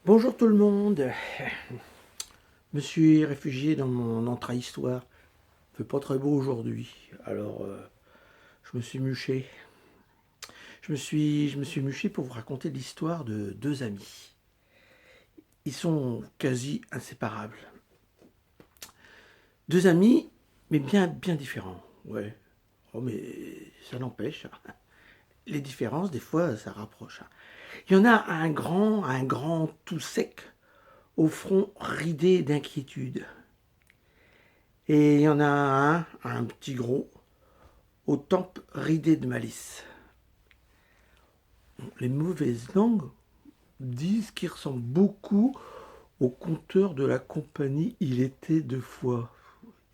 Bonjour tout le monde. Je me suis réfugié dans mon intra-histoire. Il fait pas très beau aujourd'hui. Alors, je me suis muché. Je me suis muché pour vous raconter l'histoire de deux amis. Ils sont quasi inséparables. Deux amis, mais bien différents. Ouais. Oh, mais ça n'empêche. Les différences, des fois, ça rapproche. Il y en a un grand tout sec, au front ridé d'inquiétude. Et il y en a un petit gros, aux tempes ridées de malice. Les mauvaises langues disent qu'il ressemble beaucoup au conteur de la compagnie Il était deux fois,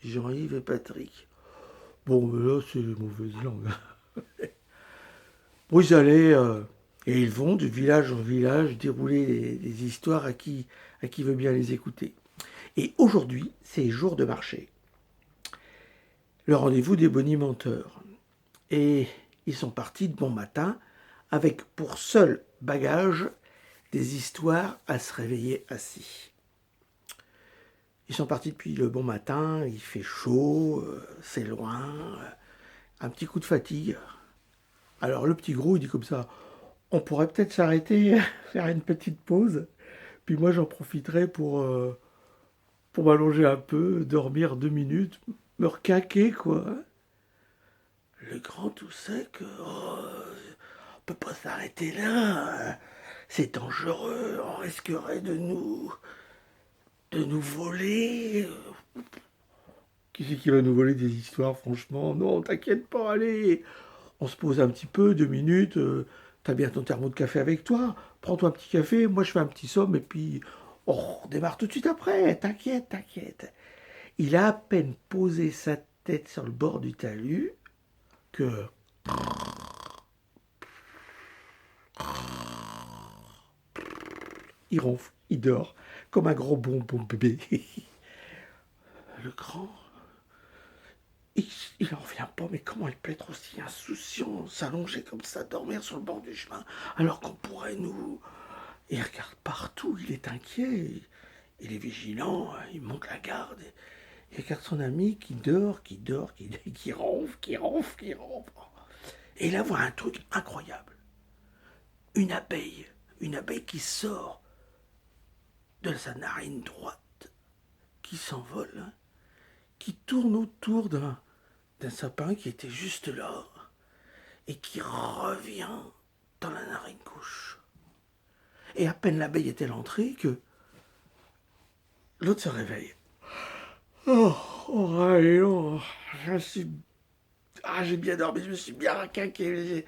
Jean-Yves et Patrick. Bon, mais là, c'est les mauvaises langues. Bon, ils allaient, et ils vont de village en village dérouler les histoires à qui veut bien les écouter. Et aujourd'hui, c'est jour de marché, le rendez-vous des bonimenteurs. Et ils sont partis de bon matin avec pour seul bagage des histoires à se réveiller assis. Ils sont partis depuis le bon matin, il fait chaud, c'est loin, un petit coup de fatigue. Alors le petit gros, il dit comme ça, on pourrait peut-être s'arrêter, faire une petite pause, puis moi j'en profiterai pour m'allonger un peu, dormir 2 minutes, me requinquer quoi. Le grand tout sec, oh, on peut pas s'arrêter là, c'est dangereux, on risquerait de nous voler. Qui c'est qui va nous voler des histoires, franchement? Non, t'inquiète pas, allez. On se pose un petit peu, 2 minutes. T'as bien ton thermo de café avec toi. Prends-toi un petit café, moi je fais un petit somme et puis on redémarre tout de suite après. T'inquiète, t'inquiète. Il a à peine posé sa tête sur le bord du talus que il ronfle, il dort comme un gros bonbon bébé. Le grand, il en revient pas, mais comment il peut être aussi insouciant, s'allonger comme ça, dormir sur le bord du chemin, alors qu'on pourrait nous... Il regarde partout, il est inquiet, il est vigilant, il monte la garde, il regarde son ami qui ronfle, qui ronfle, qui ronfle. Et là, voit un truc incroyable. Une abeille, une abeille qui sort de sa narine droite, qui s'envole, qui tourne autour d'un sapin qui était juste là, et qui revient dans la narine gauche. Et à peine l'abeille est-elle entrée que l'autre se réveille. Oh, oh allez, oh, je suis... Ah, j'ai bien dormi, je me suis bien raquaqué.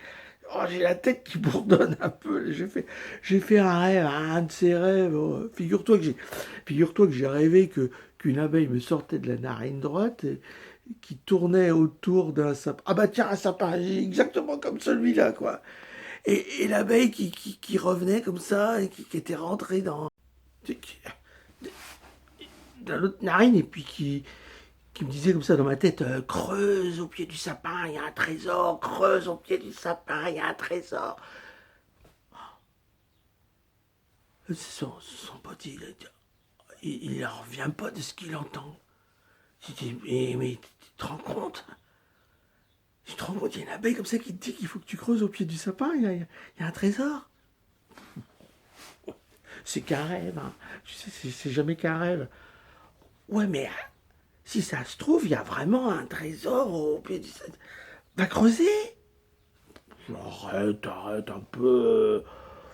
J'ai la tête qui bourdonne un peu. J'ai fait un rêve, un de ces rêves. Oh. Figure-toi que j'ai rêvé qu'une abeille me sortait de la narine droite et qui tournait autour d'un sapin. Ah bah tiens, un sapin, exactement comme celui-là, quoi. Et l'abeille qui revenait comme ça, et qui était rentrée dans l'autre narine, et puis qui me disait comme ça dans ma tête, creuse au pied du sapin, il y a un trésor, creuse au pied du sapin, il y a un trésor. Son pote, il ne revient pas de ce qu'il entend. Il dit, mais tu te rends compte? Tu te rends compte, il y a une abeille comme ça qui te dit qu'il faut que tu creuses au pied du sapin, il y a un trésor. C'est qu'un rêve, hein. Tu sais, c'est jamais qu'un rêve. Ouais, mais si ça se trouve, il y a vraiment un trésor au pied du sapin. Va creuser. Arrête un peu.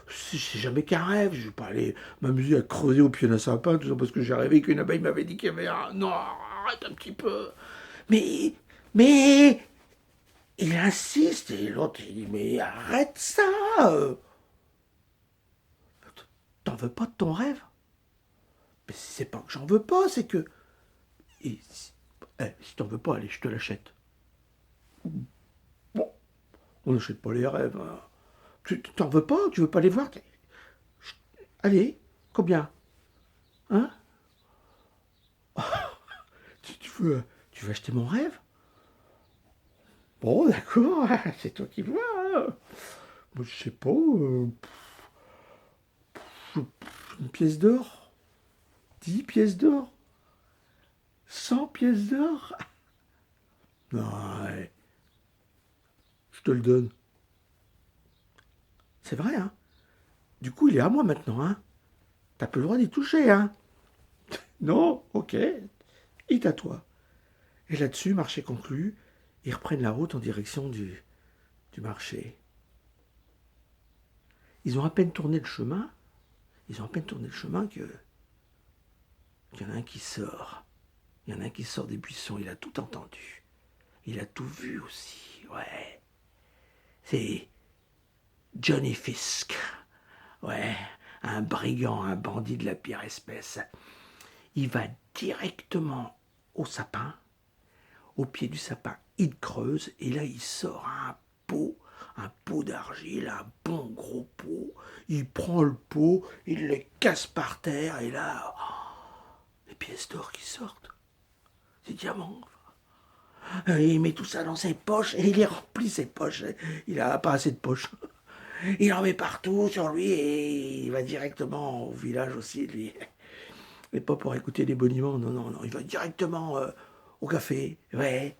C'est jamais qu'un rêve. Je vais pas aller m'amuser à creuser au pied d'un sapin, tout ça parce que j'ai rêvé qu'une abeille m'avait dit qu'il y avait un. Non, arrête un petit peu. Mais, mais, il insiste et l'autre il dit mais arrête ça. T'en veux pas de ton rêve? Mais c'est pas que j'en veux pas, c'est que. Et si t'en veux pas, allez, je te l'achète. Bon, on n'achète pas les rêves, hein. Tu t'en veux pas? Tu veux pas les voir? Allez, combien? Hein? Tu veux acheter mon rêve? Bon, d'accord, c'est toi qui vois, hein. Moi, je sais pas. Une pièce d'or, 10 pièces d'or, 100 pièces d'or. Non, ouais, je te le donne. C'est vrai, hein. Du coup, il est à moi maintenant, hein. T'as plus le droit d'y toucher, hein. Non, ok, il est à toi. Et là-dessus, marché conclu, ils reprennent la route en direction du marché. Ils ont à peine tourné le chemin, qu'il y en a un qui sort. Il y en a un qui sort des buissons, il a tout entendu. Il a tout vu aussi, ouais. C'est Johnny Fisk. Ouais, un brigand, un bandit de la pire espèce. Il va directement au sapin. Au pied du sapin, il creuse et là, il sort un pot d'argile, un bon gros pot. Il prend le pot, il le casse par terre et là, les pièces d'or qui sortent, des diamants. Il met tout ça dans ses poches et il y remplit ses poches. Il n'a pas assez de poches. Il en met partout sur lui et il va directement au village aussi, lui. Mais pas pour écouter les boniments, non, non, non. Il va directement au café, ouais.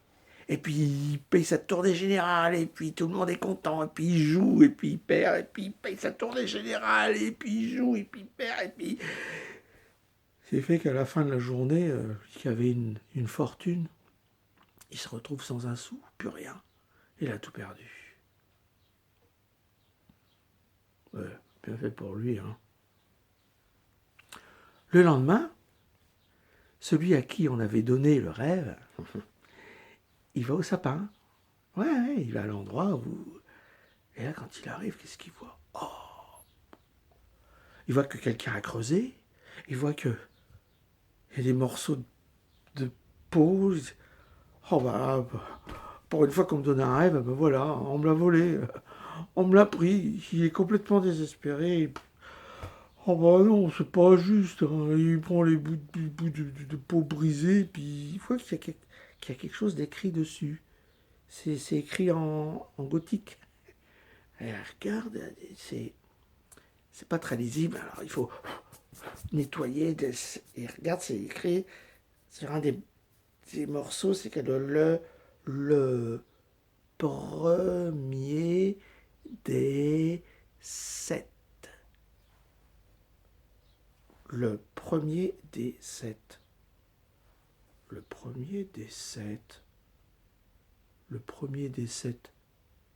Et puis il paye sa tournée générale, et puis tout le monde est content, et puis il joue, et puis il perd, et puis il paye sa tournée générale, et puis il joue, et puis il perd, et puis... C'est fait qu'à la fin de la journée, il y avait une fortune. Il se retrouve sans un sou, plus rien. Il a tout perdu. Ouais, bien fait pour lui, hein. Le lendemain, celui à qui on avait donné le rêve, il va au sapin. Ouais, ouais, il va à l'endroit où... Et là, quand il arrive, qu'est-ce qu'il voit? Oh! Il voit que quelqu'un a creusé. Il voit que il y a des morceaux de peau. Oh bah, pour une fois qu'on me donne un rêve, ben voilà, on me l'a volé. On me l'a pris. Il est complètement désespéré. Oh bah non, c'est pas juste, hein. Il prend les bouts de peau brisés, puis il voit qu'il y a quelque chose d'écrit dessus. C'est écrit en gothique. Et regarde, c'est pas très lisible, alors il faut nettoyer. Et regarde, c'est écrit sur un des morceaux, c'est que le premier des 7. Le premier des 7. Le premier des 7. Le premier des 7.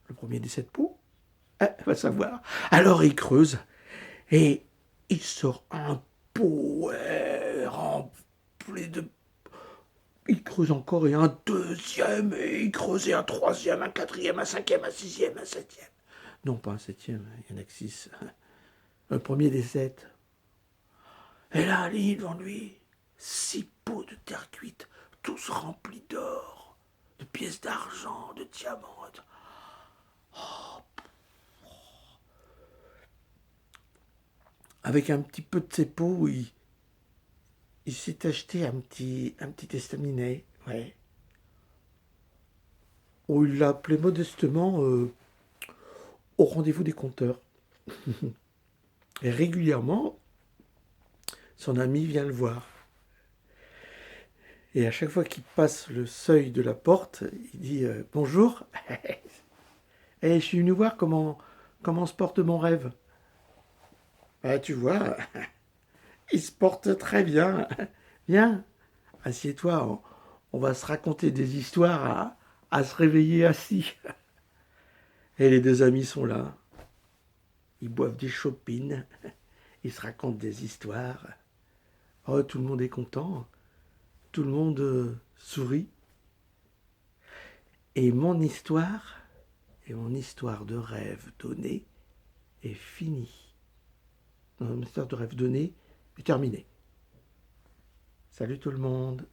Le premier des 7 pots? Ah, va savoir. Alors il creuse et il sort un pot rempli de... Il creuse encore et un deuxième, et il creuse et un troisième, un quatrième, un cinquième, un sixième, un septième. Non, pas un septième, il y en a que 6. Le premier des 7. Et là, aligne devant lui 6 pots de terre cuite, tous remplis d'or, de pièces d'argent, de diamants. Avec un petit peu de ses pots, il s'est acheté un petit estaminet, ouais. Où il l'a appelé modestement au rendez-vous des compteurs. Et régulièrement, son ami vient le voir. Et à chaque fois qu'il passe le seuil de la porte, il dit bonjour. Et je suis venu voir comment se porte mon rêve. Ah, tu vois, il se porte très bien. Viens, assieds-toi, on va se raconter des histoires à se réveiller assis. Et les deux amis sont là. Ils boivent des chopines, ils se racontent des histoires. Oh, tout le monde est content, tout le monde sourit. Et mon histoire de rêve donné est finie. Mon histoire de rêve donné est terminée. Salut tout le monde.